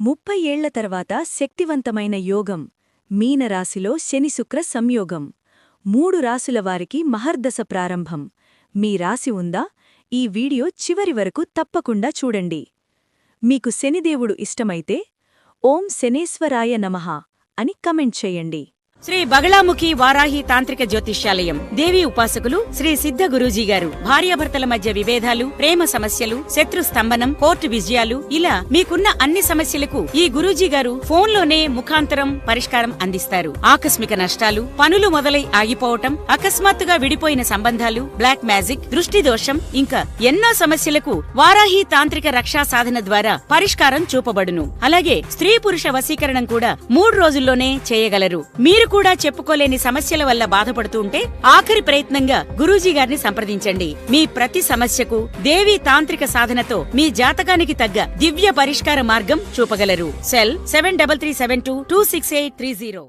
30 ఏళ్ల తర్వాత శక్తివంతమైన యోగం మీనరాశిలో శనిశుక్ర సంయోగం 3 రాశుల వారికి మహర్దశ ప్రారంభం మీ రాశి ఉందా ఈ వీడియో చివరి వరకు తప్పకుండా చూడండి మీకు శనిదేవుడు ఇష్టమైతే ఓం శనేశ్వరాయ నమః అని కమెంట్ చేయండి శ్రీ బగళాముఖి వారాహి తాంత్రిక జ్యోతిష్యాలయం దేవీ ఉపాసకులు శ్రీ సిద్ధ గురూజీ గారు భార్యాభర్తల మధ్య విభేదాలు ప్రేమ సమస్యలు శత్రు స్తంభనం కోర్టు విజయాలు ఇలా మీకున్న అన్ని సమస్యలకు ఈ గురూజీ గారు ఫోన్లోనే ముఖాంతరం పరిష్కారం అందిస్తారు ఆకస్మిక నష్టాలు పనులు మొదలై ఆగిపోవటం అకస్మాత్తుగా విడిపోయిన సంబంధాలు బ్లాక్ మ్యాజిక్ దృష్టి దోషం ఇంకా ఎన్నో సమస్యలకు వారాహి తాంత్రిక రక్షా సాధన ద్వారా పరిష్కారం చూపబడును అలాగే స్త్రీ పురుష వశీకరణం కూడా 3 రోజుల్లోనే చేయగలరు మీరు కూడా చెప్పుకోలేని సమస్యల వల్ల బాధపడుతూ ఉంటే ఆఖరి ప్రయత్నంగా గురూజీ గారిని సంప్రదించండి మీ ప్రతి సమస్యకు దేవీ తాంత్రిక సాధనతో మీ జాతకానికి తగ్గ దివ్య పరిష్కార మార్గం చూపగలరు సెల్ 7337226830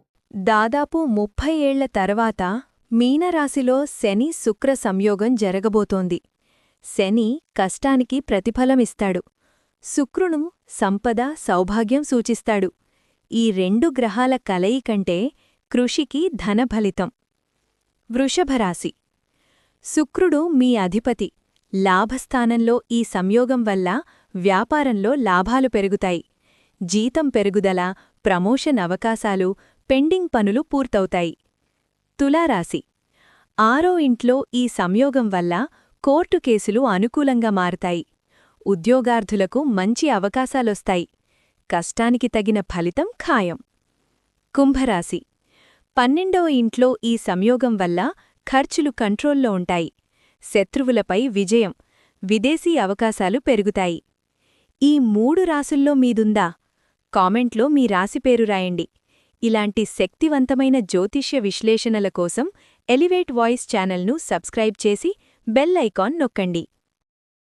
దాదాపు 30 ఏళ్ల తర్వాత మీనరాశిలో శని శుక్ర సంయోగం జరగబోతోంది శని కష్టానికి ప్రతిఫలమిస్తాడు శుక్రును సంపద సౌభాగ్యం సూచిస్తాడు ఈ 2 గ్రహాల కలయికంటే కృషికి ధనఫలితం వృషభరాశి శుక్రుడు మీ అధిపతి లాభస్థానంలో ఈ సంయోగం వల్ల వ్యాపారంలో లాభాలు పెరుగుతాయి జీతం పెరుగుదల ప్రమోషన్ అవకాశాలు పెండింగ్ పనులు పూర్తవుతాయి తులారాశి 6వ ఇంట్లో ఈ సంయోగం వల్ల కోర్టు కేసులు అనుకూలంగా మారతాయి ఉద్యోగార్థులకు మంచి అవకాశాలొస్తాయి కష్టానికి తగిన ఫలితం ఖాయం కుంభరాశి 12వ ఇంట్లో ఈ సంయోగం వల్ల ఖర్చులు కంట్రోల్లో ఉంటాయి శత్రువులపై విజయం విదేశీ అవకాశాలు పెరుగుతాయి ఈ 3 రాసుల్లో మీదుందా కామెంట్లో మీ రాశి పేరు రాయండి ఇలాంటి శక్తివంతమైన జ్యోతిష్య విశ్లేషణల కోసం ఎలివేట్ వాయిస్ ఛానల్ను సబ్స్క్రైబ్ చేసి బెల్ ఐకాన్ నొక్కండి